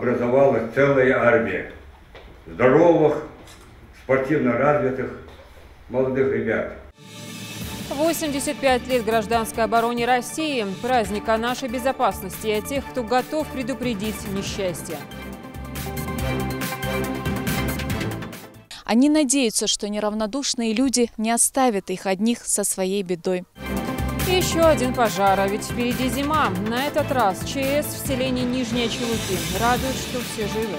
образовалась целая армия здоровых, спортивно развитых молодых ребят. 85 лет гражданской обороне России. Праздник о нашей безопасности и о тех, кто готов предупредить несчастье. Они надеются, что неравнодушные люди не оставят их одних со своей бедой. Еще один пожар, а ведь впереди зима. На этот раз ЧС в селении Нижние Челуки. Радует, что все живы.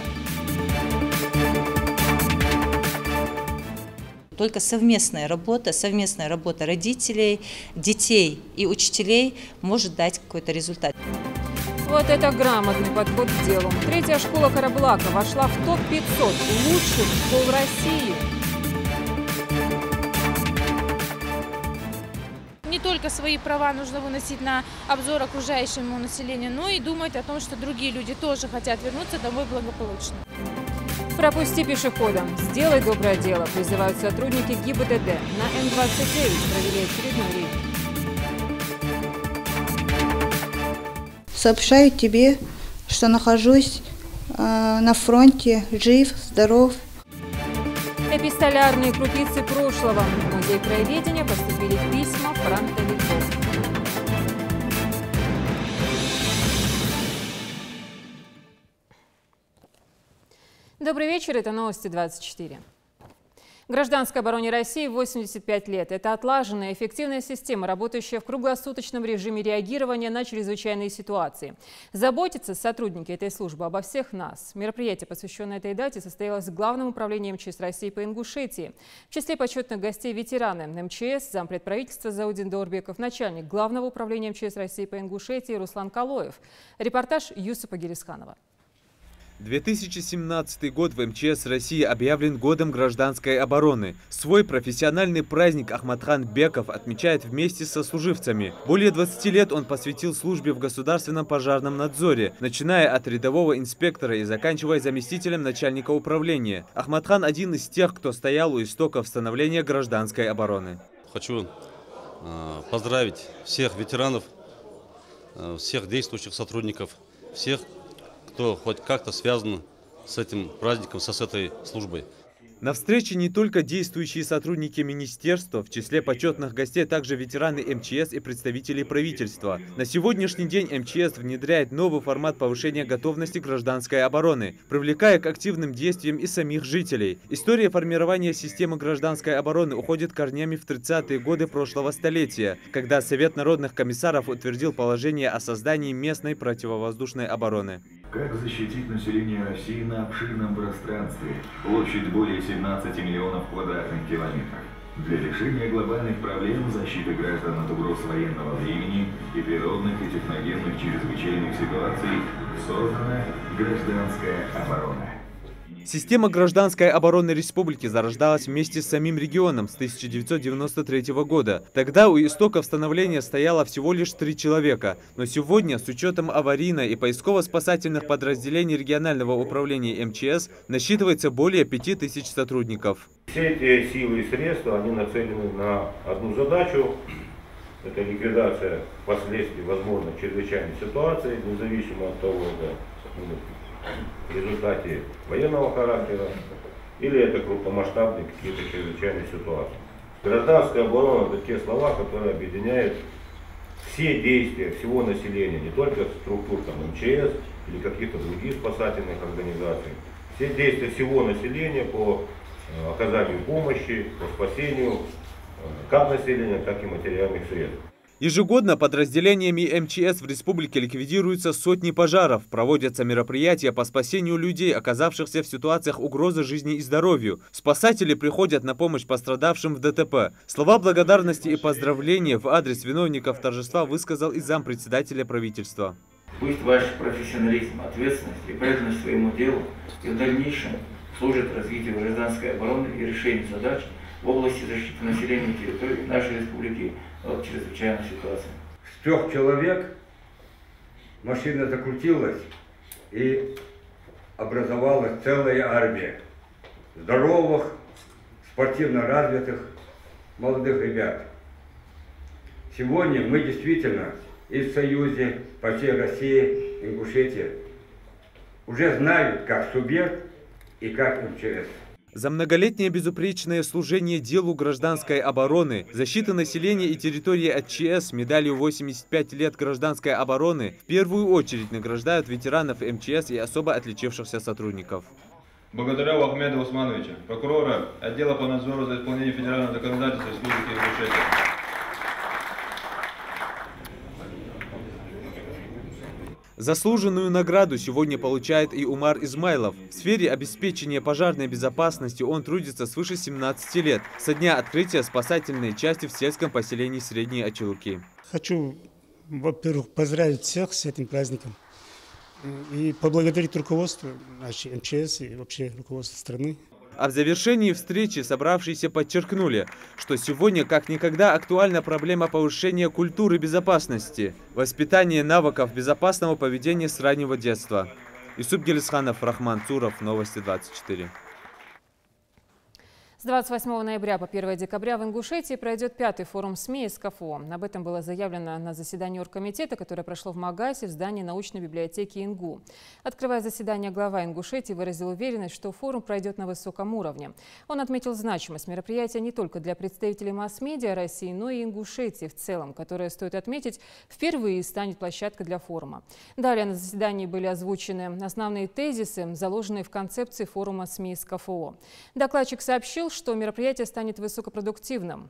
Только совместная работа родителей, детей и учителей может дать какой-то результат. Вот это грамотный подход к делу. Третья школа Карабулака вошла в топ-500 лучших школ России. Не только свои права нужно выносить на обзор окружающему населению, но и думать о том, что другие люди тоже хотят вернуться домой благополучно. Пропусти пешехода, сделай доброе дело, призывают сотрудники ГИБДД. На М-29 провели очередной рейд. Сообщаю тебе, что нахожусь на фронте, жив, здоров. Эпистолярные крупицы прошлого. В музей краеведения поступили письма фронтовиков. Добрый вечер, это новости 24. Гражданской обороне России 85 лет. Это отлаженная, эффективная система, работающая в круглосуточном режиме реагирования на чрезвычайные ситуации. Заботятся сотрудники этой службы обо всех нас. Мероприятие, посвященное этой дате, состоялось в Главном управлении МЧС России по Ингушетии. В числе почетных гостей ветераны МЧС, зампред правительства Заудин Дорбеков, начальник Главного управления МЧС России по Ингушетии Руслан Калоев. Репортаж Юсупа Герисканова. 2017 год в МЧС России объявлен годом гражданской обороны. Свой профессиональный праздник Ахматхан Беков отмечает вместе со служивцами. Более 20 лет он посвятил службе в государственном пожарном надзоре, начиная от рядового инспектора и заканчивая заместителем начальника управления. Ахматхан один из тех, кто стоял у истоков становления гражданской обороны. Хочу поздравить всех ветеранов, всех действующих сотрудников, всех, кто хоть как-то связан с этим праздником, с этой службой. На встрече не только действующие сотрудники министерства, в числе почетных гостей также ветераны МЧС и представители правительства. На сегодняшний день МЧС внедряет новый формат повышения готовности гражданской обороны, привлекая к активным действиям и самих жителей. История формирования системы гражданской обороны уходит корнями в 30-е годы прошлого столетия, когда Совет народных комиссаров утвердил положение о создании местной противовоздушной обороны. Как защитить население России на обширном пространстве, площадь более 17 миллионов квадратных километров? Для решения глобальных проблем защиты граждан от угроз военного времени и природных и техногенных чрезвычайных ситуаций создана гражданская оборона. Система гражданской обороны республики зарождалась вместе с самим регионом с 1993 года. Тогда у истоков становления стояло всего лишь 3 человека. Но сегодня, с учетом аварийной и поисково-спасательных подразделений регионального управления МЧС, насчитывается более 5000 сотрудников. Все эти силы и средства, они нацелены на одну задачу. Это ликвидация последствий возможной чрезвычайной ситуации, независимо от того, в результате военного характера или это крупномасштабные какие-то чрезвычайные ситуации. Гражданская оборона – это те слова, которые объединяют все действия всего населения, не только структур МЧС или каких-то других спасательных организаций. Все действия всего населения по оказанию помощи, по спасению как населения, так и материальных средств. Ежегодно подразделениями МЧС в республике ликвидируются сотни пожаров, проводятся мероприятия по спасению людей, оказавшихся в ситуациях угрозы жизни и здоровью. Спасатели приходят на помощь пострадавшим в ДТП. Слова благодарности и поздравления в адрес виновников торжества высказал и зампредседателя правительства. Пусть ваш профессионализм, ответственность и преданность своему делу и в дальнейшем служит развитию гражданской обороны и решению задач в области защиты населения территории нашей республики от чрезвычайной ситуации. С 3 человек машина закрутилась и образовалась целая армия здоровых, спортивно развитых молодых ребят. Сегодня мы действительно и в Союзе, по всей России, Ингушетии уже знают как субъект и как МЧС. За многолетнее безупречное служение делу гражданской обороны, защита населения и территории от ЧС медалью 85 лет гражданской обороны в первую очередь награждают ветеранов МЧС и особо отличившихся сотрудников. Благодарю Ахмеда Усмановича, прокурора отдела по надзору за исполнением федерального законодательства Республики Ингушетия. Заслуженную награду сегодня получает и Умар Измайлов. В сфере обеспечения пожарной безопасности он трудится свыше 17 лет, со дня открытия спасательной части в сельском поселении Средние Очелуки. Хочу, во-первых, поздравить всех с этим праздником и поблагодарить руководство нашей МЧС и вообще руководство страны. А в завершении встречи собравшиеся подчеркнули, что сегодня как никогда актуальна проблема повышения культуры безопасности, воспитания навыков безопасного поведения с раннего детства. Исуп Гелисханов, Рахман Цуров, Новости 24. С 28 ноября по 1 декабря в Ингушетии пройдет 5-й форум СМИ из КФО. Об этом было заявлено на заседании оргкомитета, которое прошло в Магасе в здании научной библиотеки ИНГУ. Открывая заседание, глава Ингушетии выразил уверенность, что форум пройдет на высоком уровне. Он отметил значимость мероприятия не только для представителей масс-медиа России, но и Ингушетии в целом, которая, стоит отметить, впервые станет площадкой для форума. Далее на заседании были озвучены основные тезисы, заложенные в концепции форума СМИ из КФО. Докладчик сообщил, что мероприятие станет высокопродуктивным.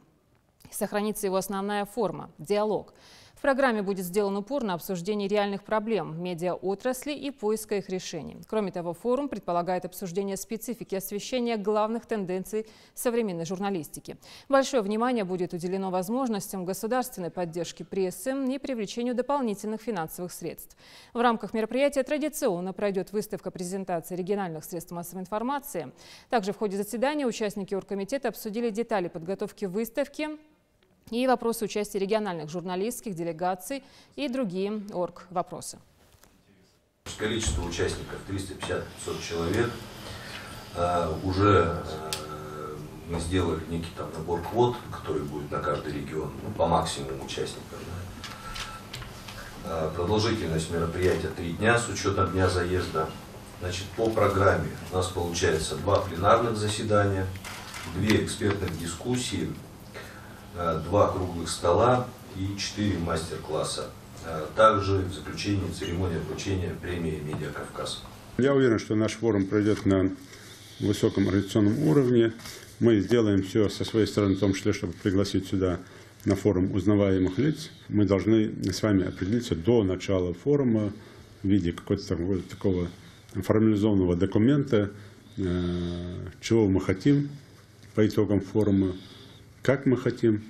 Сохранится его основная форма – диалог. В программе будет сделан упор на обсуждение реальных проблем медиаотрасли и поиска их решений. Кроме того, форум предполагает обсуждение специфики освещения главных тенденций современной журналистики. Большое внимание будет уделено возможностям государственной поддержки прессы и привлечению дополнительных финансовых средств. В рамках мероприятия традиционно пройдет выставка-презентация региональных средств массовой информации. Также в ходе заседания участники оргкомитета обсудили детали подготовки выставки и вопросы участия региональных журналистских делегаций и другие оргвопросы. Количество участников 350-500 человек. Уже мы сделали некий набор квот, который будет на каждый регион, по максимуму участников. Продолжительность мероприятия 3 дня с учетом дня заезда. Значит, по программе у нас получается 2 пленарных заседания, 2 экспертных дискуссии, 2 круглых стола и 4 мастер-класса. Также в заключении церемония вручения премии «Медиа Кавказ». Я уверен, что наш форум пройдет на высоком организационном уровне. Мы сделаем все со своей стороны, в том числе, чтобы пригласить сюда на форум узнаваемых лиц. Мы должны с вами определиться до начала форума в виде какого-то такого формализованного документа, чего мы хотим по итогам форума, как мы хотим.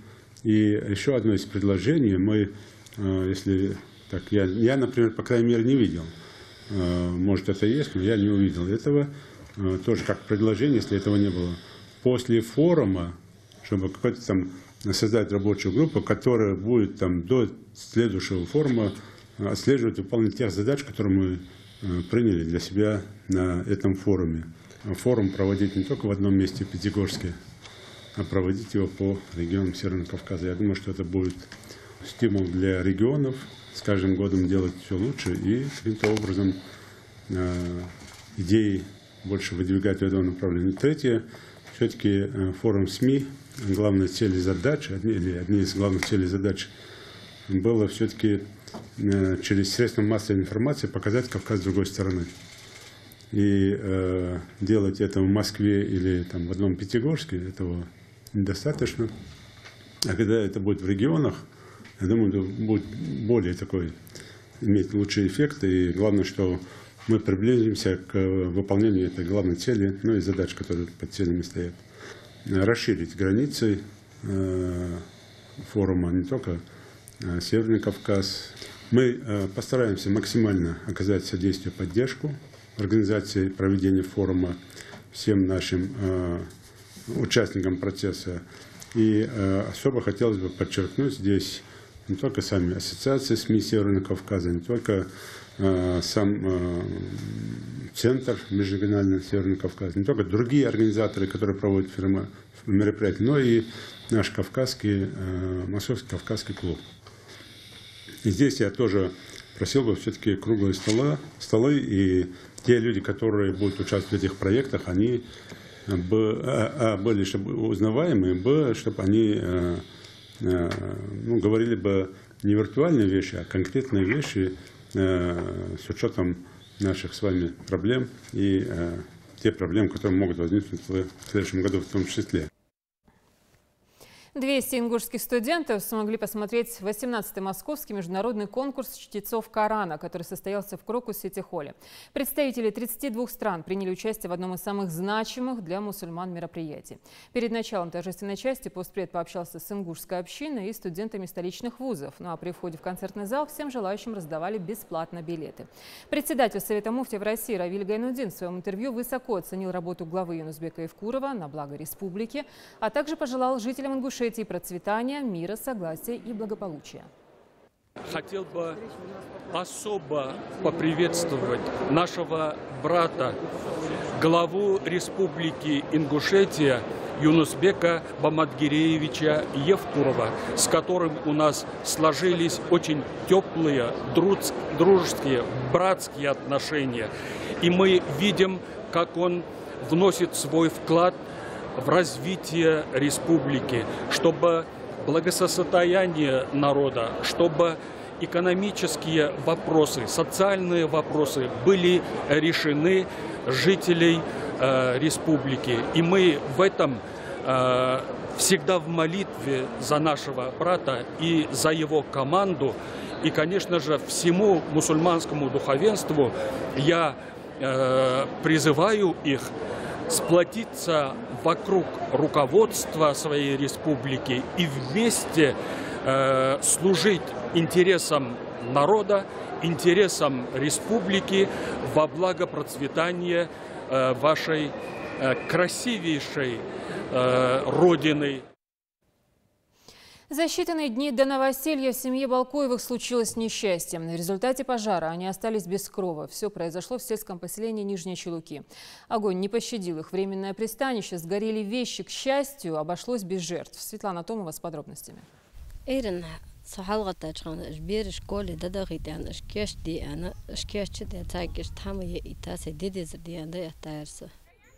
И еще одно из предложений, мы, если так, я, например, по крайней мере, не видел, может это есть, но я не увидел этого, тоже как предложение, если этого не было, после форума, чтобы какой-то там создать рабочую группу, которая будет до следующего форума отслеживать выполнение тех задач, которые мы приняли для себя на этом форуме. Форум проводить не только в одном месте в Пятигорске, а проводить его по регионам Северного Кавказа. Я думаю, что это будет стимул для регионов с каждым годом делать все лучше и каким-то образом идеи больше выдвигать в этом направлении. Третье, все-таки форум СМИ, главная цель и задача, одни из главных целей и задач было все-таки через средства массовой информации показать Кавказ с другой стороны. И делать это в Москве или в одном Пятигорске, этого недостаточно. А когда это будет в регионах, я думаю, это будет более иметь лучший эффект. И главное, что мы приблизимся к выполнению этой главной цели, и задач, которые под целями стоят. Расширить границы форума, не только Северный Кавказ. Мы постараемся максимально оказать содействие и поддержку организации проведения форума всем нашим участникам процесса. И особо хотелось бы подчеркнуть здесь не только сами ассоциации СМИ Северного Кавказа, не только сам Центр межрегионального Северного Кавказа, не только другие организаторы, которые проводят мероприятия, но и наш Московский Кавказский клуб. И здесь я тоже просил бы все-таки круглые столы, и те люди, которые будут участвовать в этих проектах, они были чтобы узнаваемые, чтобы они говорили бы не виртуальные вещи, а конкретные вещи с учетом наших с вами проблем и те проблемы, которые могут возникнуть в следующем году в том числе. 200 ингушских студентов смогли посмотреть 18-й московский международный конкурс чтецов Корана, который состоялся в Крокус-Сити-холле. Представители 32 стран приняли участие в одном из самых значимых для мусульман мероприятий. Перед началом торжественной части постпред пообщался с ингушской общиной и студентами столичных вузов. Ну а при входе в концертный зал всем желающим раздавали бесплатно билеты. Председатель Совета муфтиев России Равиль Гайнуддин в своем интервью высоко оценил работу главы Юнусбека Евкурова на благо республики, а также пожелал жителям Ингушетии процветания, мира, согласия и благополучия. Хотел бы особо поприветствовать нашего брата, главу Республики Ингушетия Юнусбека Баматгиреевича Евкурова, с которым у нас сложились очень теплые, дружеские, братские отношения. И мы видим, как он вносит свой вклад в развитие республики, чтобы благосостояние народа, чтобы экономические вопросы, социальные вопросы были решены жителей республики. И мы в этом всегда в молитве за нашего брата и за его команду. И, конечно же, всему мусульманскому духовенству я призываю их сплотиться вокруг руководства своей республики и вместе служить интересам народа, интересам республики во благо процветания вашей красивейшей родины. За считанные дни до новоселья в семье Балкоевых случилось несчастье. В результате пожара они остались без крова. Все произошло в сельском поселении Нижние Чулуки. Огонь не пощадил их временное пристанище, сгорели вещи. К счастью, обошлось без жертв. Светлана Томова с подробностями.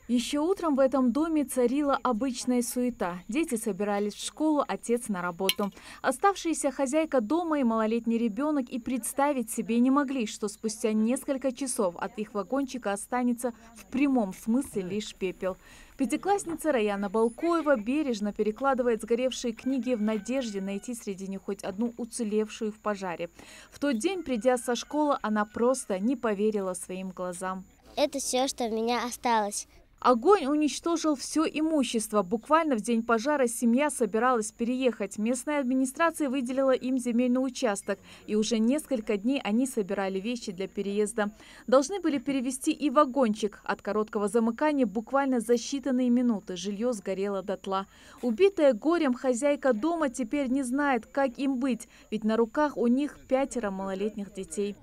Еще утром в этом доме царила обычная суета. Дети собирались в школу, отец на работу. Оставшаяся хозяйка дома и малолетний ребенок и представить себе не могли, что спустя несколько часов от их вагончика останется в прямом смысле лишь пепел. Пятиклассница Раяна Балкоева бережно перекладывает сгоревшие книги в надежде найти среди них хоть одну уцелевшую в пожаре. В тот день, придя со школы, она просто не поверила своим глазам. Это все, что у меня осталось. Огонь уничтожил все имущество. Буквально в день пожара семья собиралась переехать. Местная администрация выделила им земельный участок. И уже несколько дней они собирали вещи для переезда. Должны были перевезти и вагончик. От короткого замыкания буквально за считанные минуты жилье сгорело дотла. Убитая горем хозяйка дома теперь не знает, как им быть. Ведь на руках у них 5 малолетних детей.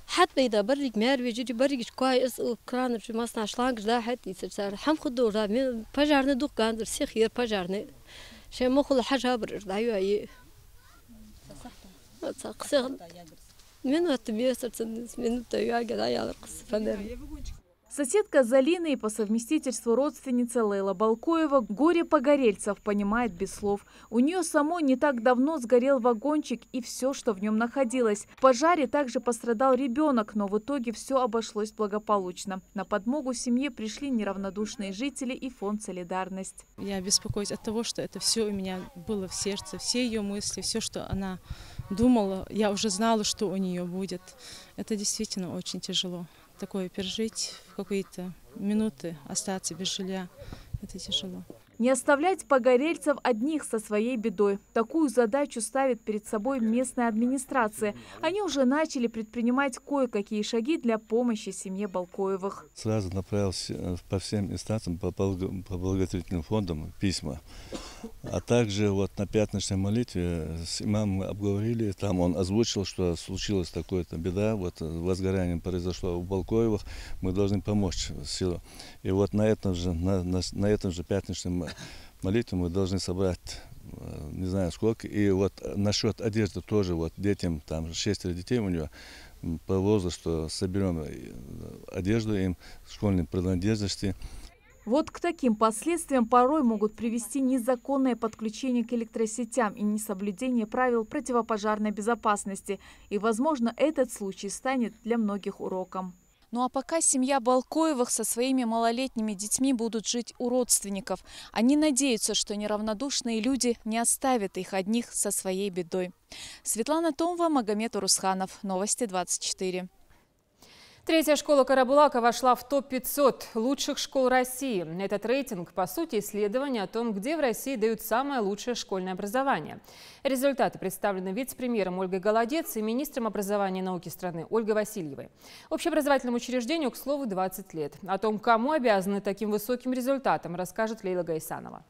حتى إذا بريك مار بيجي بريك كويس وكران في مصنع شلانك جاحت يصير هم خدوا رامي بجارنا دوق كان درسي خير بجارنا شيء ما خل حاجة برد أيوة أيه صح من وقت بيصير من تيجي قاعد قص فنر. Соседка Залина и по совместительству родственница Лейла Балкоева горе погорельцев понимает без слов. У нее самой не так давно сгорел вагончик и все, что в нем находилось. В пожаре также пострадал ребенок, но в итоге все обошлось благополучно. На подмогу семье пришли неравнодушные жители и фонд «Солидарность». Я беспокоюсь от того, что это все у меня было в сердце, все ее мысли, все, что она думала, я уже знала, что у нее будет. Это действительно очень тяжело. Такое пережить в какие-то минуты, остаться без жилья, это тяжело. Не оставлять погорельцев одних со своей бедой. Такую задачу ставит перед собой местная администрация. Они уже начали предпринимать кое-какие шаги для помощи семье Балкоевых. Сразу направился по всем инстанциям, по благотворительным фондам письма. А также вот на пятничной молитве с имамом обговорили, там он озвучил, что случилась такая-то беда, вот возгорание произошло у Балкоевых, мы должны помочь силу. И вот на этом же пятничном молитве мы должны собрать не знаю сколько. И вот насчет одежды тоже, вот детям, там 6 детей у нее по возрасту, соберем одежду им, школьные принадлежности. Вот к таким последствиям порой могут привести незаконное подключение к электросетям и несоблюдение правил противопожарной безопасности. И, возможно, этот случай станет для многих уроком. Ну а пока семья Балкоевых со своими малолетними детьми будут жить у родственников. Они надеются, что неравнодушные люди не оставят их одних со своей бедой. Светлана Томова, Магомед Урусханов. Новости 24. Третья школа Карабулака вошла в топ-500 лучших школ России. Этот рейтинг, по сути, исследование о том, где в России дают самое лучшее школьное образование. Результаты представлены вице-премьером Ольгой Голодец и министром образования и науки страны Ольгой Васильевой. Общеобразовательному учреждению, к слову, 20 лет. О том, кому обязаны таким высоким результатом, расскажет Лейла Гайсанова.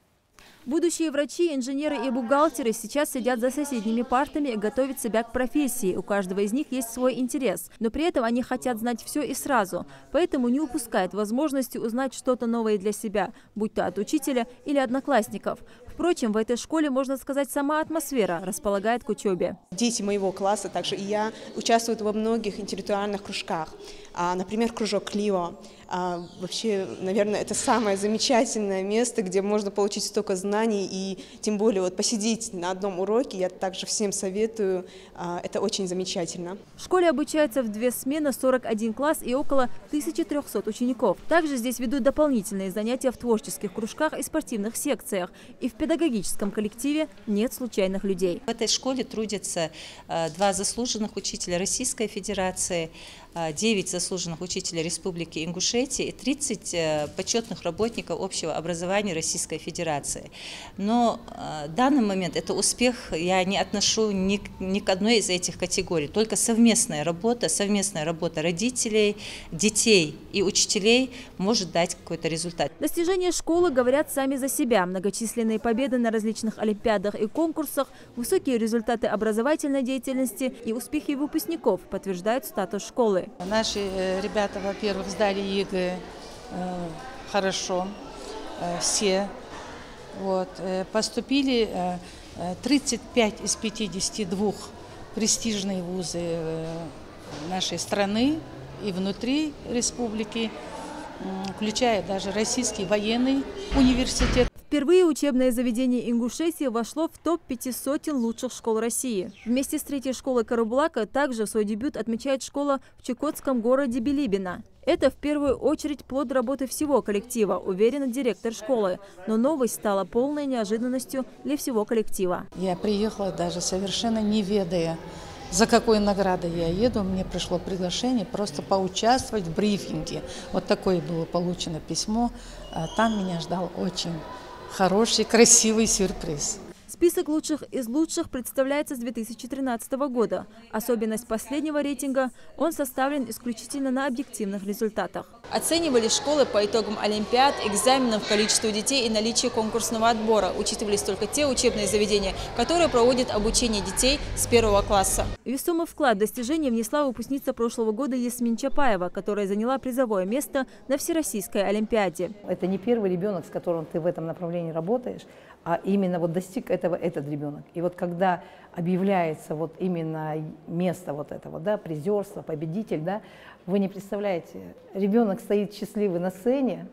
Будущие врачи, инженеры и бухгалтеры сейчас сидят за соседними партами и готовят себя к профессии. У каждого из них есть свой интерес. Но при этом они хотят знать все и сразу. Поэтому не упускают возможности узнать что-то новое для себя, будь то от учителя или одноклассников. Впрочем, в этой школе, можно сказать, сама атмосфера располагает к учебе. Дети моего класса, также и я, участвуют во многих интеллектуальных кружках. Например, кружок Клио. Вообще, наверное, это самое замечательное место, где можно получить столько знаний и тем более вот посидеть на одном уроке. Я также всем советую. Это очень замечательно. В школе обучаются в 2 смены 41 класс и около 1300 учеников. Также здесь ведут дополнительные занятия в творческих кружках и спортивных секциях. И в педагогическом коллективе нет случайных людей. В этой школе трудятся 2 заслуженных учителя Российской Федерации, 9 заслуженных учителей Республики Ингушетия и 30 почетных работников общего образования Российской Федерации. Но в данный момент это успех я не отношу ни к одной из этих категорий. Только совместная работа родителей, детей и учителей может дать какой-то результат. Достижения школы говорят сами за себя. Многочисленные победы на различных олимпиадах и конкурсах, высокие результаты образовательной деятельности и успехи выпускников подтверждают статус школы. Наши ребята, во-первых, сдали ЕГЭ хорошо, все. Вот. Поступили 35 из 52 престижные вузы нашей страны и внутри республики, включая даже Российский военный университет. Впервые учебное заведение Ингушетии вошло в топ-500 лучших школ России. Вместе с третьей школой Карабулака также свой дебют отмечает школа в чукотском городе Билибино. Это в первую очередь плод работы всего коллектива, уверен директор школы. Но новость стала полной неожиданностью для всего коллектива. Я приехала даже совершенно не ведая, за какой наградой я еду. Мне пришло приглашение просто поучаствовать в брифинге. Вот такое было получено письмо. Там меня ждал очень хороший, красивый сюрприз. Список лучших из лучших представляется с 2013 года. Особенность последнего рейтинга – он составлен исключительно на объективных результатах. Оценивались школы по итогам олимпиад, экзаменов, количеству детей и наличию конкурсного отбора. Учитывались только те учебные заведения, которые проводят обучение детей с 1 класса. Весомый вклад в достижение внесла выпускница прошлого года Ясмин Чапаева, которая заняла призовое место на Всероссийской олимпиаде. Это не первый ребенок, с которым ты в этом направлении работаешь, а именно вот достиг этого этот ребенок. И вот когда объявляется вот именно место вот этого, да, призерства, победитель, да, вы не представляете, ребенок стоит счастливый на сцене,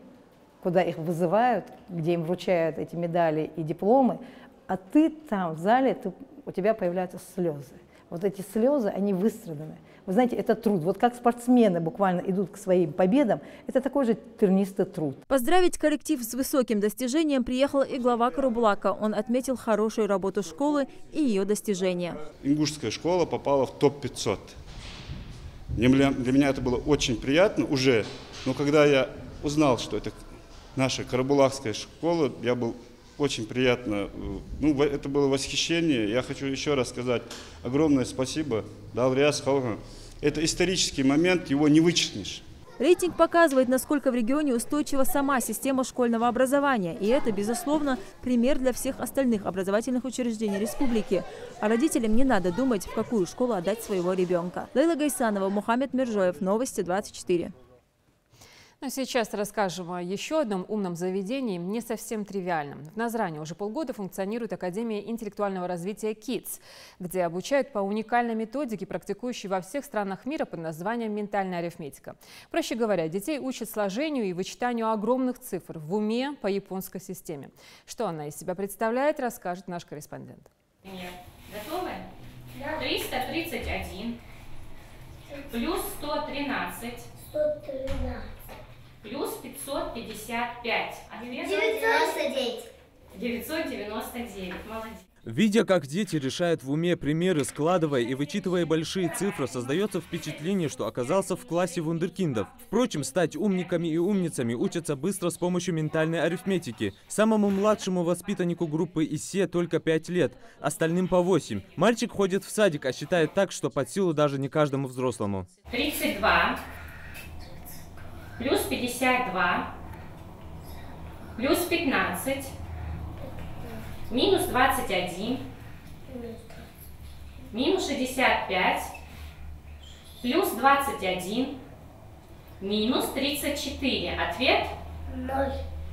куда их вызывают, где им вручают эти медали и дипломы, а ты там в зале, у тебя появляются слезы. Вот эти слезы, они выстраданы. Вы знаете, это труд. Вот как спортсмены буквально идут к своим победам, это такой же тернистый труд. Поздравить коллектив с высоким достижением приехал и глава Карабулака. Он отметил хорошую работу школы и ее достижения. Ингушская школа попала в топ-500. Для меня это было очень приятно уже, но когда я узнал, что это наша Карабулакская школа, я был очень приятно, это было восхищение. Я хочу еще раз сказать огромное спасибо Далриас Халган. Это исторический момент, его не вычеркнешь. Рейтинг показывает, насколько в регионе устойчива сама система школьного образования. И это, безусловно, пример для всех остальных образовательных учреждений республики. А родителям не надо думать, в какую школу отдать своего ребенка. Лейла Гайсанова, Мухаммед Миржоев. Новости 24. Но сейчас расскажем о еще одном умном заведении, не совсем тривиальном. В Назране уже полгода функционирует Академия интеллектуального развития KIDS, где обучают по уникальной методике, практикующей во всех странах мира под названием ментальная арифметика. Проще говоря, детей учат сложению и вычитанию огромных цифр в уме по японской системе. Что она из себя представляет, расскажет наш корреспондент. Готовы? Да. 331 плюс 113. 113. Плюс 555. Ответ 999. 999. Молодец. Видя, как дети решают в уме примеры, складывая и вычитывая большие цифры, создается впечатление, что оказался в классе вундеркиндов. Впрочем, стать умниками и умницами учатся быстро с помощью ментальной арифметики. Самому младшему воспитаннику группы ИСЕ только 5 лет, остальным по 8. Мальчик ходит в садик, а считает так, что под силу даже не каждому взрослому. 32 плюс 52 плюс 15 минус 21 минус 65 плюс 21 минус 34. Ответ? 0.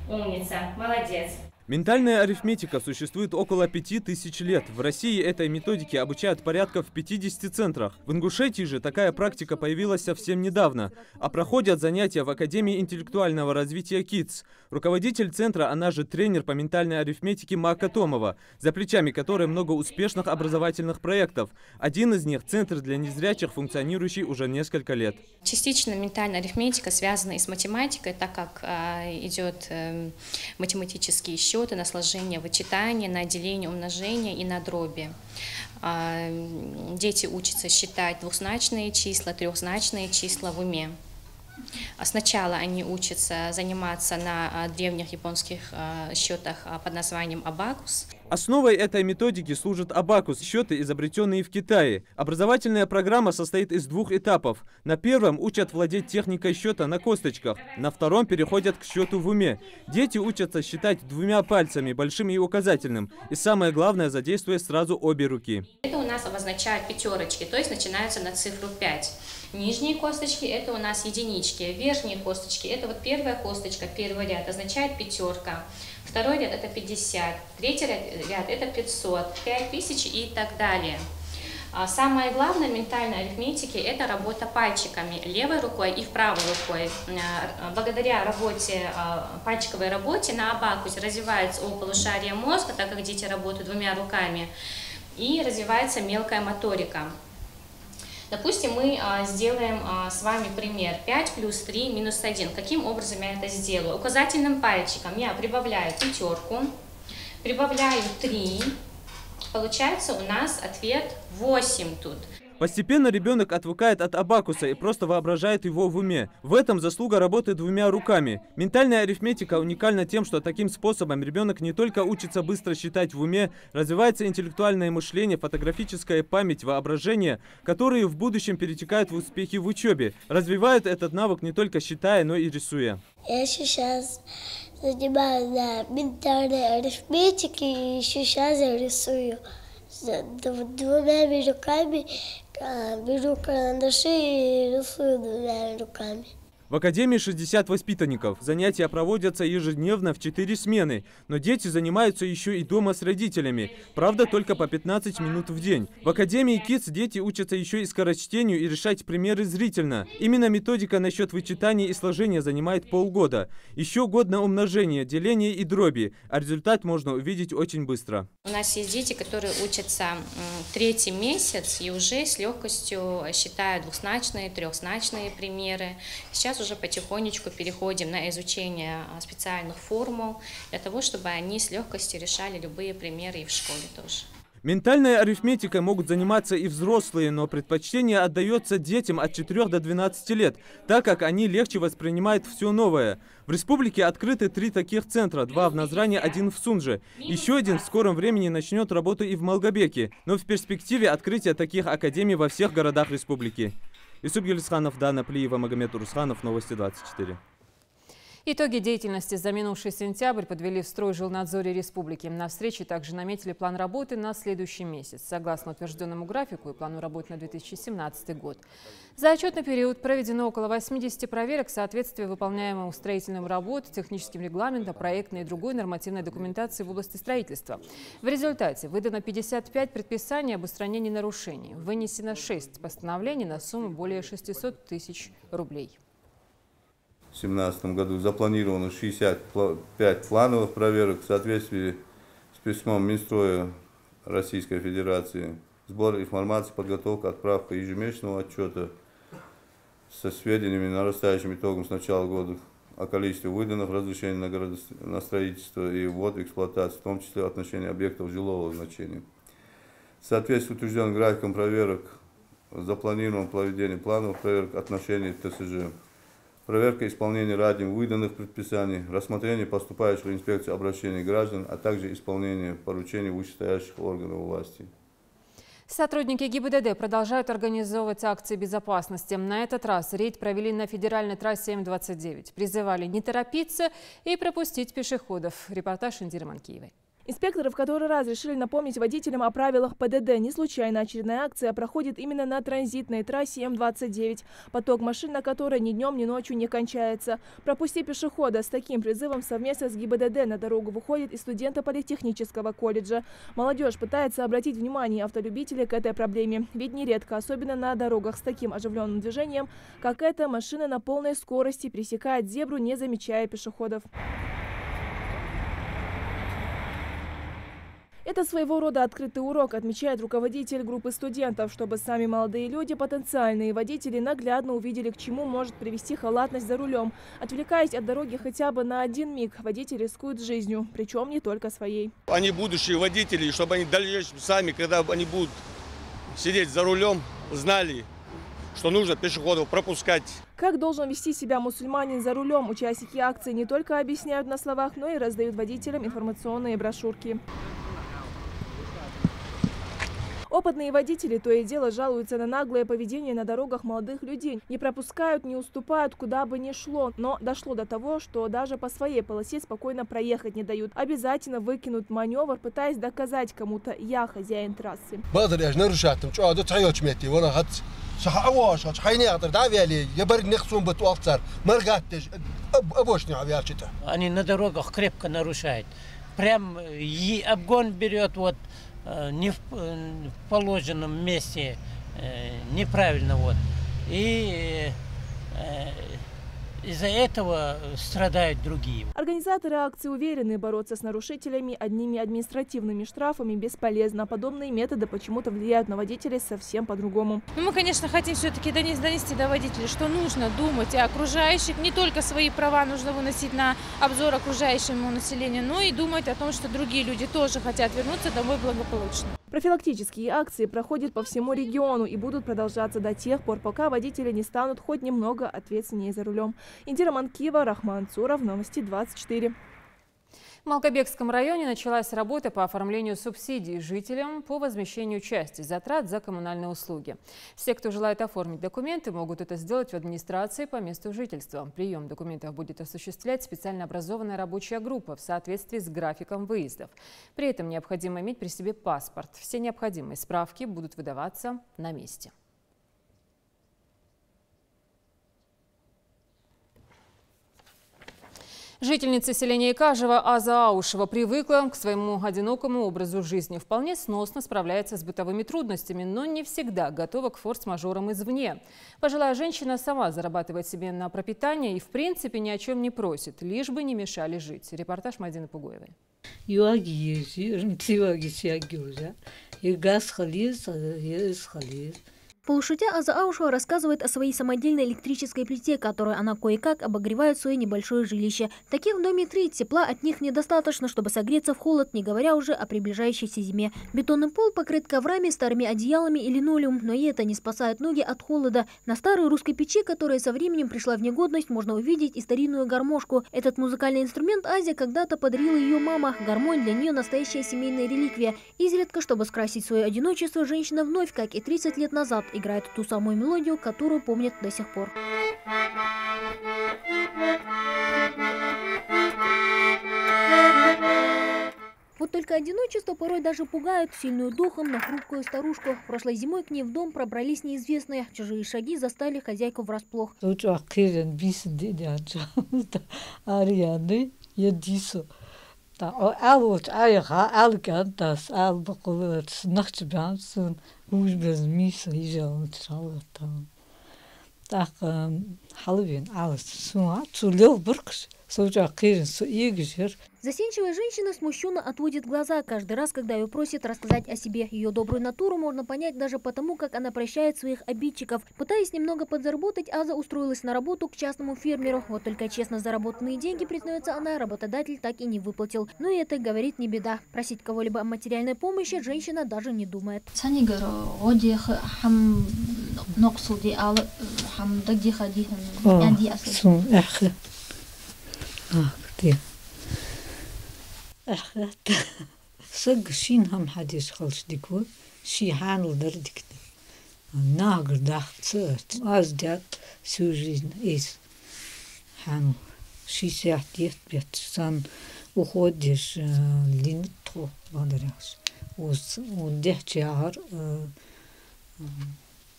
Умница. Молодец. Ментальная арифметика существует около 5000 лет. В России этой методике обучают порядка в 50 центрах. В Ингушетии же такая практика появилась совсем недавно. А проходят занятия в Академии интеллектуального развития KIDS. Руководитель центра, она же тренер по ментальной арифметике Мака Томова, за плечами которой много успешных образовательных проектов. Один из них – центр для незрячих, функционирующий уже несколько лет. Частично ментальная арифметика связана и с математикой, так как идет математический счет на сложение, вычитание, на деление, умножение и на дроби. Дети учатся считать двухзначные числа, трехзначные числа в уме. Сначала они учатся заниматься на древних японских счетах под названием абакус. Основой этой методики служит абакус, счеты, изобретенные в Китае. Образовательная программа состоит из 2 этапов. На первом учат владеть техникой счета на косточках, на втором переходят к счету в уме. Дети учатся считать 2 пальцами, большим и указательным. И самое главное, задействуя сразу обе руки. Это у нас обозначают пятерочки, то есть начинаются на цифру 5. Нижние косточки – это у нас единички, верхние косточки – это вот первая косточка, первый ряд, означает пятерка. Второй ряд – это 50, третий ряд – это 500, 5000 и так далее. Самое главное в ментальной арифметике – это работа пальчиками, левой рукой и правой рукой. Благодаря пальчиковой работе на абакусе развивается полушарие мозга, так как дети работают 2 руками, и развивается мелкая моторика. Допустим, мы сделаем с вами пример 5 плюс 3 минус 1. Каким образом я это сделаю? Указательным пальчиком я прибавляю пятерку, прибавляю 3. Получается у нас ответ 8 тут. Постепенно ребенок отвыкает от абакуса и просто воображает его в уме. В этом заслуга работы 2 руками. Ментальная арифметика уникальна тем, что таким способом ребенок не только учится быстро считать в уме, развивается интеллектуальное мышление, фотографическая память, воображение, которые в будущем перетекают в успехи в учебе. Развивают этот навык не только считая, но и рисуя. Я сейчас занимаюсь ментальной арифметикой и еще сейчас я рисую 2 руками. Беру карандаши и рисую 2 руками. В Академии 60 воспитанников. Занятия проводятся ежедневно в 4 смены. Но дети занимаются еще и дома с родителями. Правда, только по 15 минут в день. В Академии KIDS дети учатся еще и скорочтению и решать примеры зрительно. Именно методика насчет вычитания и сложения занимает полгода. Еще год на умножение, деление и дроби. А результат можно увидеть очень быстро. У нас есть дети, которые учатся 3-й месяц и уже с легкостью считают двухзначные, трехзначные примеры. Сейчас уже потихонечку переходим на изучение специальных формул, для того, чтобы они с легкостью решали любые примеры и в школе тоже. Ментальной арифметикой могут заниматься и взрослые, но предпочтение отдается детям от 4 до 12 лет, так как они легче воспринимают все новое. В республике открыты 3 таких центра, 2 в Назране, 1 в Сунже. Еще один в скором времени начнет работу и в Малгобеке, но в перспективе открытия таких академий во всех городах республики. Юсуп Гелисханов, Дана Плиева, Магомед Урусханов, Новости 24. Итоги деятельности за минувший сентябрь подвели в Стройжилнадзоре республики. На встрече также наметили план работы на следующий месяц, согласно утвержденному графику и плану работы на 2017 год. За отчетный период проведено около 80 проверок соответствия выполняемым строительным работ, техническим регламентам, проектной и другой нормативной документации в области строительства. В результате выдано 55 предписаний об устранении нарушений. Вынесено 6 постановлений на сумму более 600 тысяч рублей. В 2017 году запланировано 65 плановых проверок в соответствии с письмом Минстроя Российской Федерации. Сбор информации, подготовка, отправка ежемесячного отчета со сведениями, нарастающим итогом с начала года о количестве выданных разрешений на строительство и ввод в эксплуатацию, в том числе в отношении объектов жилого значения. В соответствии с утвержденным графиком проверок запланировано проведение плановых проверок отношений ТСЖ. Проверка исполнения ранее выданных предписаний, рассмотрение поступающих в инспекцию обращений граждан, а также исполнение поручений вышестоящих органов власти. Сотрудники ГИБДД продолжают организовывать акции безопасности. На этот раз рейд провели на федеральной трассе М-29. Призывали не торопиться и пропустить пешеходов. Репортаж Индиры Манкиевой. Инспекторы в который раз решили напомнить водителям о правилах ПДД. Не случайно очередная акция проходит именно на транзитной трассе М-29, поток машин на которой ни днем, ни ночью не кончается. «Пропусти пешехода» с таким призывом совместно с ГИБДД на дорогу выходят и студенты политехнического колледжа. Молодежь пытается обратить внимание автолюбителей к этой проблеме. Ведь нередко, особенно на дорогах с таким оживленным движением, как эта, машина на полной скорости пересекает зебру, не замечая пешеходов. Это своего рода открытый урок, отмечает руководитель группы студентов, чтобы сами молодые люди, потенциальные водители, наглядно увидели, к чему может привести халатность за рулем. Отвлекаясь от дороги хотя бы на один миг, водитель рискует жизнью, причем не только своей. Они будущие водители, чтобы они дальше сами, когда они будут сидеть за рулем, знали, что нужно пешеходов пропускать. Как должен вести себя мусульманин за рулем? Участники акции не только объясняют на словах, но и раздают водителям информационные брошюрки. Опытные водители то и дело жалуются на наглое поведение на дорогах молодых людей. Не пропускают, не уступают, куда бы ни шло. Но дошло до того, что даже по своей полосе спокойно проехать не дают. Обязательно выкинут маневр, пытаясь доказать кому-то: я хозяин трассы. Они на дорогах крепко нарушают. Прям и обгон берет вот не в положенном месте, неправильно вот. И из-за этого страдают другие. Организаторы акции уверены, бороться с нарушителями одними административными штрафами бесполезно. Подобные методы почему-то влияют на водителей совсем по-другому. Мы, конечно, хотим все-таки донести до водителей, что нужно думать о окружающих. Не только свои права нужно выносить на обзор окружающему населению, но и думать о том, что другие люди тоже хотят вернуться домой благополучно. Профилактические акции проходят по всему региону и будут продолжаться до тех пор, пока водители не станут хоть немного ответственнее за рулем. Индира Манкиева, Рахман Цуров, Новости 24. В Малгобекском районе началась работа по оформлению субсидий жителям по возмещению части затрат за коммунальные услуги. Все, кто желает оформить документы, могут это сделать в администрации по месту жительства. Прием документов будет осуществлять специально образованная рабочая группа в соответствии с графиком выездов. При этом необходимо иметь при себе паспорт. Все необходимые справки будут выдаваться на месте. Жительница селения Икажево Аза Аушева привыкла к своему одинокому образу жизни. Вполне сносно справляется с бытовыми трудностями, но не всегда готова к форс-мажорам извне. Пожилая женщина сама зарабатывает себе на пропитание и в принципе ни о чем не просит, лишь бы не мешали жить. Репортаж Мадины Пугоевой. Полушутя, Аза Аушева рассказывает о своей самодельной электрической плите, которую она кое-как обогревает свое небольшое жилище. Таких в доме 3, тепла от них недостаточно, чтобы согреться в холод, не говоря уже о приближающейся зиме. Бетонный пол покрыт коврами, старыми одеялами и линолеум, но и это не спасает ноги от холода. На старой русской печи, которая со временем пришла в негодность, можно увидеть и старинную гармошку. Этот музыкальный инструмент Азе когда-то подарила ее мама. Гармонь для нее настоящая семейная реликвия. Изредка, чтобы скрасить свое одиночество, женщина вновь, как и 30 лет назад, играет ту самую мелодию, которую помнят до сих пор. Вот только одиночество порой даже пугает сильную духом, но хрупкую старушку. Прошлой зимой к ней в дом пробрались неизвестные. Чужие шаги застали хозяйку врасплох. Застенчивая женщина смущенно отводит глаза каждый раз, когда ее просят рассказать о себе. Ее добрую натуру можно понять даже потому, как она прощает своих обидчиков. Пытаясь немного подзаработать, Аза устроилась на работу к частному фермеру. Вот только честно заработанные деньги, признается она, работодатель так и не выплатил. Но и это, говорит, не беда. Просить кого-либо о материальной помощи женщина даже не думает. سجشين هم حديث خلص ديكو شي حانل دردك ناقر داخل صوت أزداد سوجين إيس حانل شي ساعة ديت بيت سان وخودش لينتو بدرس وده شعر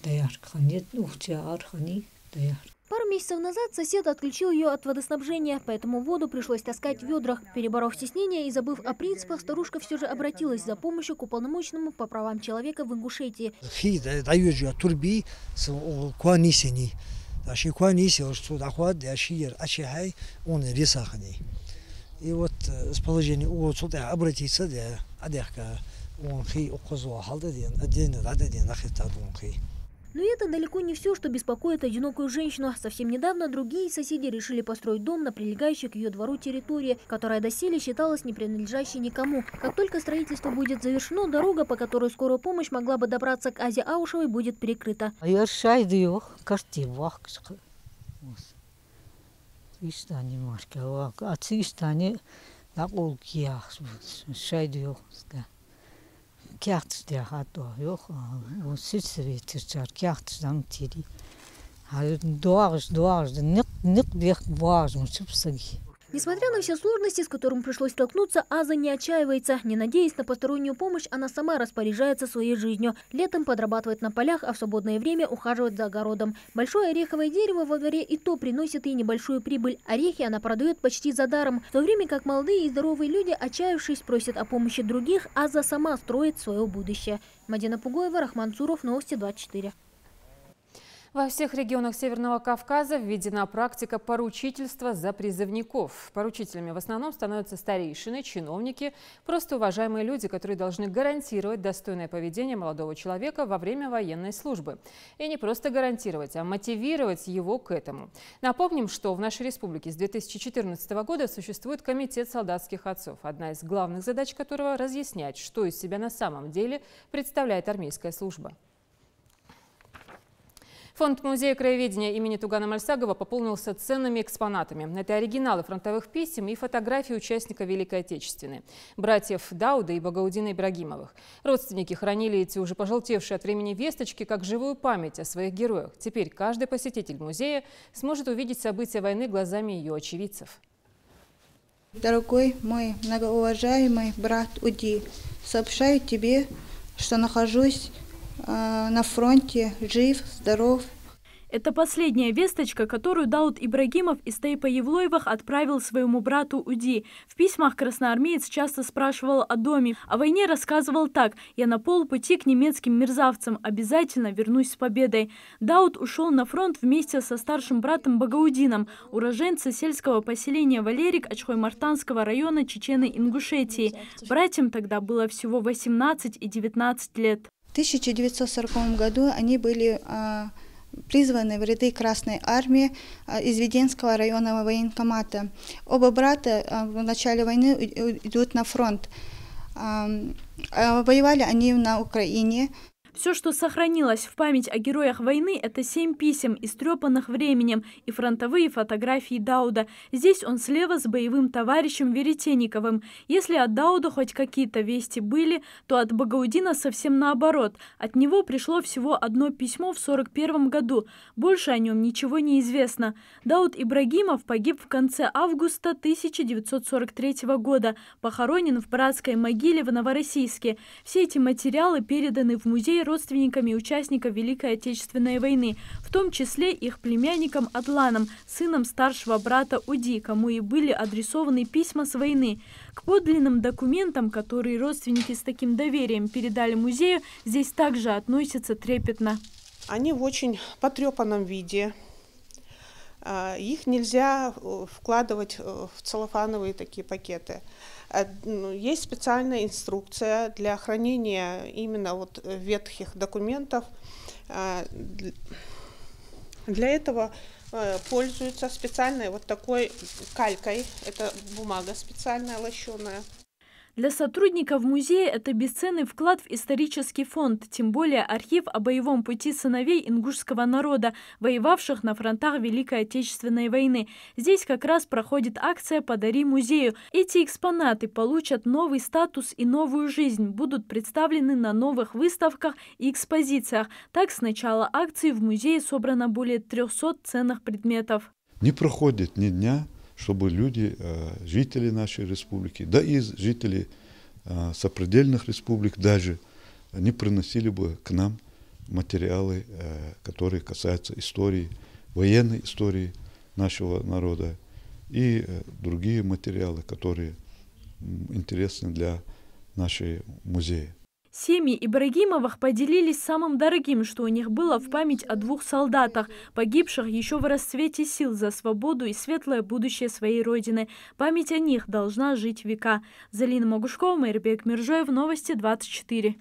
ديار خنيت وشعر خني ديار. Пару месяцев назад сосед отключил ее от водоснабжения, поэтому воду пришлось таскать в ведрах. Переборов стеснение и забыв о принципах, старушка все же обратилась за помощью к уполномоченному по правам человека в Ингушетии. И вот с положения обратиться, Но это далеко не все, что беспокоит одинокую женщину. Совсем недавно другие соседи решили построить дом на прилегающей к ее двору территории, которая доселе считалась не принадлежащей никому. Как только строительство будет завершено, дорога, по которой скорая помощь могла бы добраться к Азе Аушевой, будет перекрыта. Несмотря на все сложности, с которыми пришлось столкнуться, Аза не отчаивается. Не надеясь на постороннюю помощь, она сама распоряжается своей жизнью. Летом подрабатывает на полях, а в свободное время ухаживает за огородом. Большое ореховое дерево во дворе и то приносит ей небольшую прибыль. Орехи она продает почти за даром. В то время как молодые и здоровые люди, отчаявшись, просят о помощи других, Аза сама строит свое будущее. Мадина Пугоева, Рахман Цуров, Новости 24. Во всех регионах Северного Кавказа введена практика поручительства за призывников. Поручителями в основном становятся старейшины, чиновники, просто уважаемые люди, которые должны гарантировать достойное поведение молодого человека во время военной службы. И не просто гарантировать, а мотивировать его к этому. Напомним, что в нашей республике с 2014 года существует комитет солдатских отцов, одна из главных задач которого – разъяснять, что из себя на самом деле представляет армейская служба. Фонд музея краеведения имени Тугана Мальсагова пополнился ценными экспонатами. Это оригиналы фронтовых писем и фотографии участников Великой Отечественной, братьев Дауда и Багаудина Ибрагимовых. Родственники хранили эти уже пожелтевшие от времени весточки как живую память о своих героях. Теперь каждый посетитель музея сможет увидеть события войны глазами ее очевидцев. Дорогой мой многоуважаемый брат Уди, сообщаю тебе, что нахожусь на фронте, жив, здоров. Это последняя весточка, которую Дауд Ибрагимов из Тайпа Евлоевых отправил своему брату Уди. В письмах красноармеец часто спрашивал о доме. О войне рассказывал так: «Я на полпути к немецким мерзавцам, обязательно вернусь с победой». Дауд ушел на фронт вместе со старшим братом Багаудином, уроженца сельского поселения Валерик Ачхой-Мартанского района Чечено-Ингушетии. Братьям тогда было всего 18 и 19 лет. В 1940 году они были призваны в ряды Красной Армии из Веденского районного военкомата. Оба брата в начале войны идут на фронт. Воевали они на Украине. Все, что сохранилось в память о героях войны, это 7 писем, истрепанных временем, и фронтовые фотографии Дауда. Здесь он слева с боевым товарищем Веретенниковым. Если от Дауда хоть какие-то вести были, то от Багаудина совсем наоборот. От него пришло всего одно письмо в 1941 году. Больше о нем ничего не известно. Дауд Ибрагимов погиб в конце августа 1943 года. Похоронен в братской могиле в Новороссийске. Все эти материалы переданы в музей родственниками участников Великой Отечественной войны, в том числе их племянником Адланом, сыном старшего брата Уди, кому и были адресованы письма с войны. К подлинным документам, которые родственники с таким доверием передали музею, здесь также относятся трепетно. Они в очень потрепанном виде. Их нельзя вкладывать в целлофановые такие пакеты. Есть специальная инструкция для хранения именно вот ветхих документов. Для этого пользуются специальной вот такой калькой. Это бумага специальная, лощеная. Для сотрудников музея это бесценный вклад в исторический фонд, тем более архив о боевом пути сыновей ингушского народа, воевавших на фронтах Великой Отечественной войны. Здесь как раз проходит акция «Подари музею». Эти экспонаты получат новый статус и новую жизнь, будут представлены на новых выставках и экспозициях. Так, с начала акции в музее собрано более 300 ценных предметов. Не проходит ни дня, чтобы люди, жители нашей республики, да и жители сопредельных республик даже не приносили бы к нам материалы, которые касаются истории, военной истории нашего народа и другие материалы, которые интересны для нашего музея. Семьи Ибрагимовых поделились самым дорогим, что у них было, в память о 2 солдатах, погибших еще в расцвете сил за свободу и светлое будущее своей родины. Память о них должна жить века. Залина Могушкова, Майрбек Миржоев, Новости 24.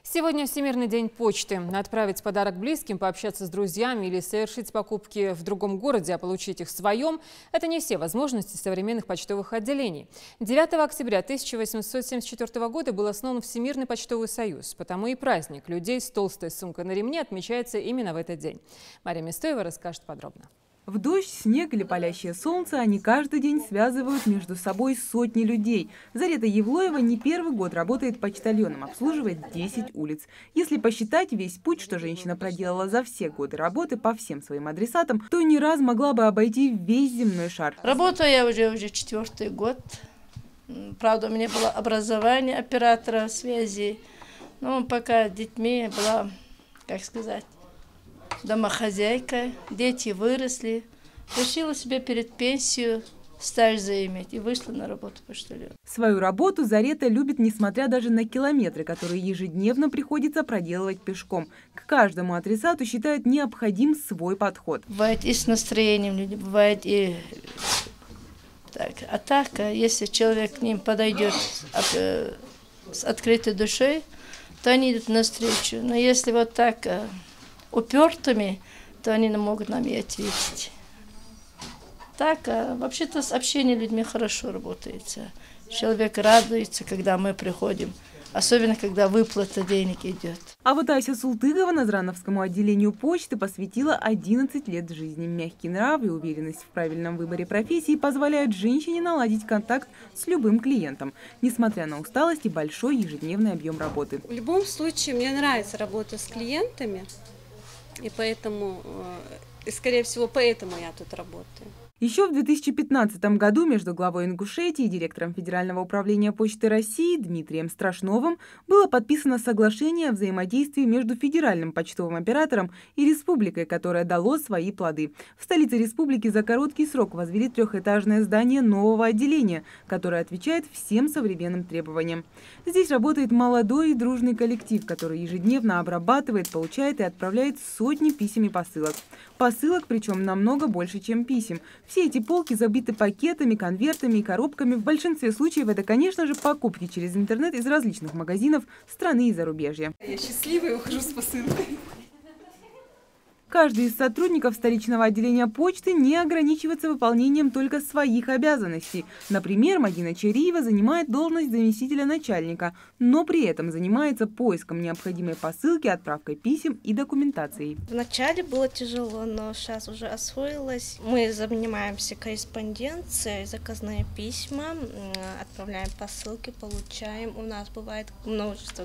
Сегодня Всемирный день почты. Отправить подарок близким, пообщаться с друзьями или совершить покупки в другом городе, а получить их в своем – это не все возможности современных почтовых отделений. 9 октября 1874 года был основан Всемирный почтовый союз. Потому и праздник людей с толстой сумкой на ремне отмечается именно в этот день. Мария Местоева расскажет подробно. В дождь, снег или палящее солнце они каждый день связывают между собой сотни людей. Зарета Евлоева не первый год работает почтальоном, обслуживает 10 улиц. Если посчитать весь путь, что женщина проделала за все годы работы по всем своим адресатам, то не раз могла бы обойти весь земной шар. Работаю я уже 4-й год. Правда, у меня было образование оператора связи. Но пока с детьми была, как сказать, домохозяйка, дети выросли, решила себе перед пенсией стаж заиметь и вышла на работу почтальона. Свою работу Зарета любит, несмотря даже на километры, которые ежедневно приходится проделывать пешком. К каждому адресату считают необходим свой подход. Бывает и с настроением люди, бывает и так. А так, если человек к ним подойдет с открытой душой, то они идут навстречу. Но если вот так упертыми, то они не могут нам и ответить. Так, вообще-то с общением с людьми хорошо работается. Человек радуется, когда мы приходим, особенно когда выплата денег идет. А вот Ася Султыгова Назрановскому отделению почты посвятила 11 лет жизни. Мягкий нрав и уверенность в правильном выборе профессии позволяют женщине наладить контакт с любым клиентом, несмотря на усталость и большой ежедневный объем работы. В любом случае, мне нравится работа с клиентами. И поэтому, скорее всего, поэтому я тут работаю. Еще в 2015 году между главой Ингушетии и директором Федерального управления Почты России Дмитрием Страшновым было подписано соглашение о взаимодействии между федеральным почтовым оператором и республикой, которое дало свои плоды. В столице республики за короткий срок возвели 3-этажное здание нового отделения, которое отвечает всем современным требованиям. Здесь работает молодой и дружный коллектив, который ежедневно обрабатывает, получает и отправляет сотни писем и посылок. Посылок, причем намного больше, чем писем. Все эти полки забиты пакетами, конвертами и коробками. В большинстве случаев это, конечно же, покупки через интернет из различных магазинов страны и зарубежья. Я счастливая, ухожу с посылкой. Каждый из сотрудников столичного отделения почты не ограничивается выполнением только своих обязанностей. Например, Мадина Чариева занимает должность заместителя начальника, но при этом занимается поиском необходимой посылки, отправкой писем и документацией. Вначале было тяжело, но сейчас уже освоилась. Мы занимаемся корреспонденцией, заказные письма, отправляем посылки, получаем. У нас бывает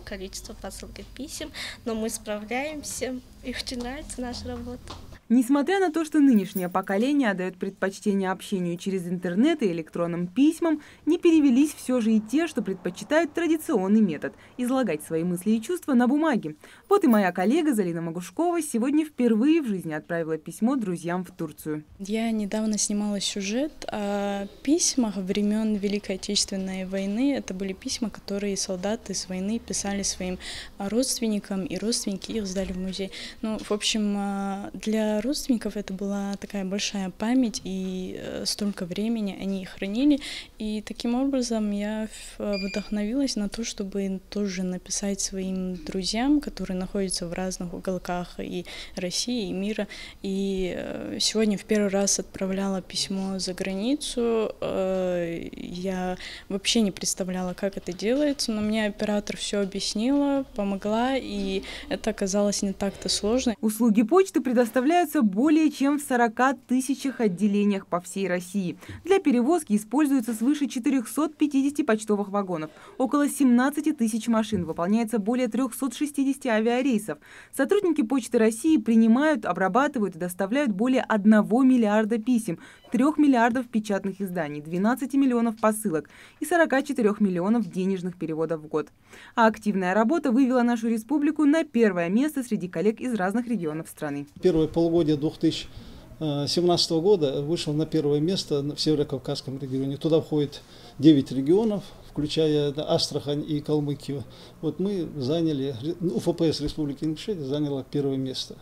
количество посылок и писем, но мы справляемся, и очень нравится наша работа. Несмотря на то, что нынешнее поколение отдает предпочтение общению через интернет и электронным письмам, не перевелись все же и те, что предпочитают традиционный метод – излагать свои мысли и чувства на бумаге. Вот и моя коллега Залина Магушкова сегодня впервые в жизни отправила письмо друзьям в Турцию. Я недавно снимала сюжет о письмах времен Великой Отечественной войны. Это были письма, которые солдаты с войны писали своим родственникам, и родственники их сдали в музей. Ну, в общем, для родственников это была такая большая память, и столько времени они их хранили. И таким образом я вдохновилась на то, чтобы тоже написать своим друзьям, которые находятся в разных уголках и России, и мира. И сегодня в первый раз отправляла письмо за границу. Я вообще не представляла, как это делается, но мне оператор все объяснила, помогла, и это оказалось не так-то сложно. Услуги почты предоставляются более чем в 40 тысячах отделениях по всей России. Для перевозки используется свыше 450 почтовых вагонов, около 17 тысяч машин, выполняется более 360 авиарейсов. Сотрудники Почты России принимают, обрабатывают и доставляют более 1 миллиарда писем, 3 миллиардов печатных изданий, 12 миллионов посылок и 44 миллионов денежных переводов в год. А активная работа вывела нашу республику на первое место среди коллег из разных регионов страны. Первое полугодие 2017 года вышел на первое место в Северо-Кавказском регионе. Туда входит 9 регионов, включая Астрахань и Калмыкию. Вот мы заняли, ФПС Республики Ингушетия заняла первое место.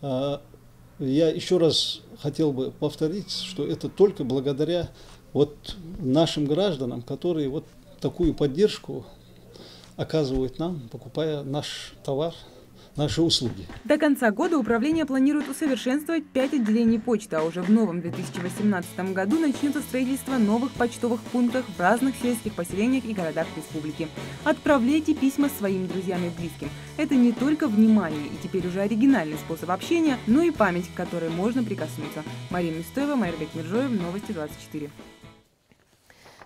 Я еще раз хотел бы повторить, что это только благодаря нашим гражданам, которые такую поддержку оказывают нам, покупая наш товар, наши услуги. До конца года управление планирует усовершенствовать 5 отделений почты, а уже в новом 2018 году начнется строительство новых почтовых пунктов в разных сельских поселениях и городах республики. Отправляйте письма своим друзьям и близким. Это не только внимание и теперь уже оригинальный способ общения, но и память, к которой можно прикоснуться. Марина Мистоева, Майрбек Миржоев, Новости 24.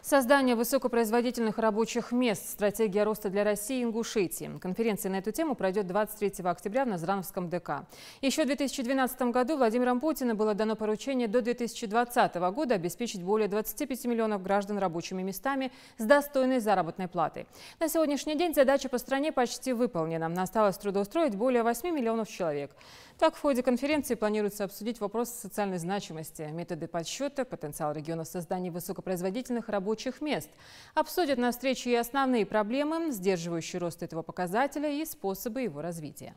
Создание высокопроизводительных рабочих мест. Стратегия роста для России и Ингушетии. Конференция на эту тему пройдет 23 октября в Назрановском ДК. Еще в 2012 году Владимиром Путиным было дано поручение до 2020 года обеспечить более 25 миллионов граждан рабочими местами с достойной заработной платой. На сегодняшний день задача по стране почти выполнена. Осталось трудоустроить более 8 миллионов человек. Так, в ходе конференции планируется обсудить вопросы социальной значимости, методы подсчета, потенциал региона в создании высокопроизводительных рабочих мест. Обсудят на встрече и основные проблемы, сдерживающие рост этого показателя, и способы его развития.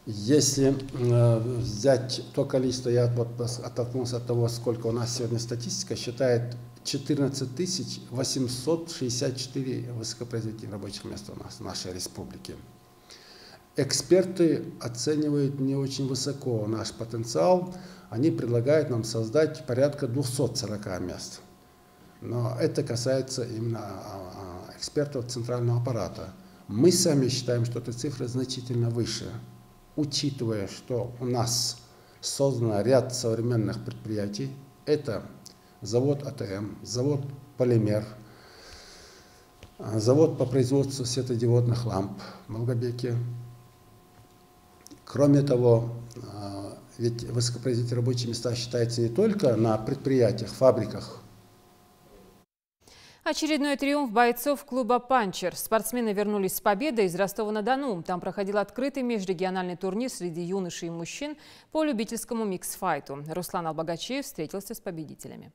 Если взять то количество, я оттолкнулся от того, сколько у нас сегодня статистика, считает 14 864 высокопроизводительных рабочих мест у нас в нашей республике. Эксперты оценивают не очень высоко наш потенциал. Они предлагают нам создать порядка 240 мест. Но это касается именно экспертов центрального аппарата. Мы сами считаем, что эта цифра значительно выше, учитывая, что у нас создан ряд современных предприятий. Это завод АТМ, завод «Полимер», завод по производству светодиодных ламп в Малгобеке. Кроме того, ведь высокопроизводительные рабочие места считаются не только на предприятиях, фабриках. Очередной триумф бойцов клуба «Панчер». Спортсмены вернулись с победой из Ростова-на-Дону. Там проходил открытый межрегиональный турнир среди юношей и мужчин по любительскому микс-файту. Руслан Албагачиев встретился с победителями.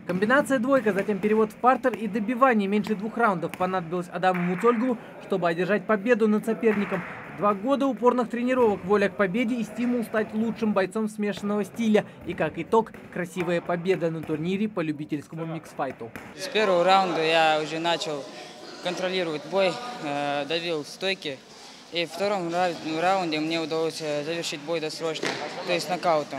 Комбинация двойка, затем перевод в партер и добивание меньше 2 раундов понадобилось Адаму Муцольгу, чтобы одержать победу над соперником. 2 года упорных тренировок, воля к победе и стимул стать лучшим бойцом смешанного стиля. И как итог, красивая победа на турнире по любительскому микс-файту. С первого раунда я уже начал контролировать бой, давил стойки. И в втором раунде мне удалось завершить бой досрочно, то есть нокаутом.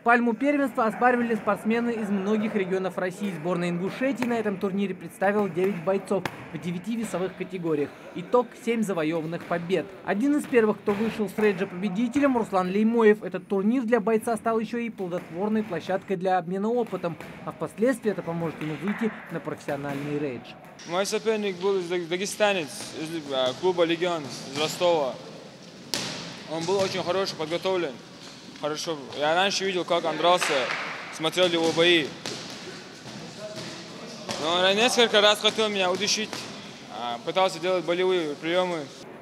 Пальму первенства оспаривали спортсмены из многих регионов России. Сборная Ингушетии на этом турнире представила 9 бойцов в 9 весовых категориях. Итог – 7 завоеванных побед. Один из первых, кто вышел с рейджа победителем – Руслан Леймоев. Этот турнир для бойца стал еще и плодотворной площадкой для обмена опытом. А впоследствии это поможет ему выйти на профессиональный рейдж. Мой соперник был дагестанец из клуба «Легион» из Ростова. Он был очень хороший, подготовлен. Хорошо. Я раньше видел, как он дрался, смотрел его бои. Но он несколько раз хотел меня удушить, пытался делать болевые приемы.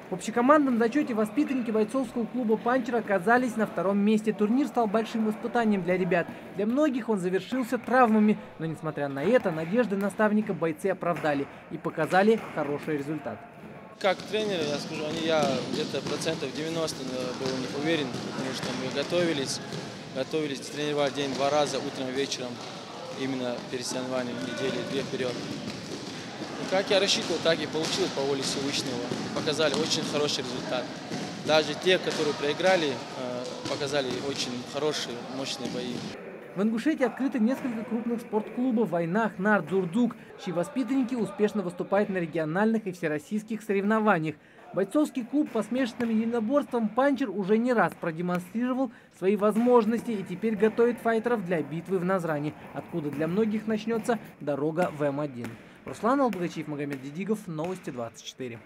В общекомандном зачете воспитанники бойцовского клуба «Панчер» оказались на втором месте. Турнир стал большим испытанием для ребят. Для многих он завершился травмами. Но, несмотря на это, надежды наставника бойцы оправдали и показали хороший результат. Как тренер, я скажу, я где-то процентов 90 был в них уверен, потому что мы готовились, тренировали день-два раза, утром и вечером, именно перед соревнованием, недели-две вперед. И как я рассчитывал, так и получилось по воле Всевышнего. Показали очень хороший результат. Даже те, которые проиграли, показали очень хорошие, мощные бои. В Ингушетии открыто несколько крупных спортклубов: Вайнах, Нар, Дзурдук, чьи воспитанники успешно выступают на региональных и всероссийских соревнованиях. Бойцовский клуб по смешанным единоборствам «Панчер» уже не раз продемонстрировал свои возможности и теперь готовит файтеров для битвы в Назране, откуда для многих начнется дорога в М1. Руслан Албогачиев, Магомед Дидигов, Новости 24.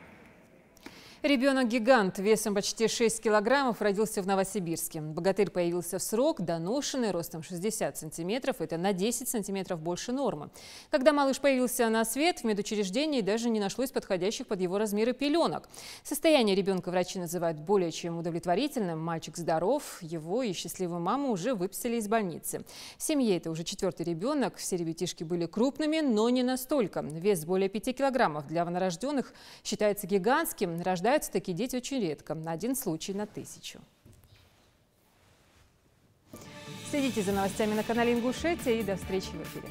Ребенок-гигант весом почти 6 килограммов родился в Новосибирске. Богатырь появился в срок, доношенный, ростом 60 сантиметров. Это на 10 сантиметров больше нормы. Когда малыш появился на свет, в медучреждении даже не нашлось подходящих под его размеры пеленок. Состояние ребенка врачи называют более чем удовлетворительным. Мальчик здоров, его и счастливую маму уже выписали из больницы. В семье это уже 4-й ребенок. Все ребятишки были крупными, но не настолько. Вес более 5 килограммов для новорожденных считается гигантским. Рождаются такие дети очень редко, на 1 случай на 1000. Следите за новостями на канале Ингушетия и до встречи в эфире.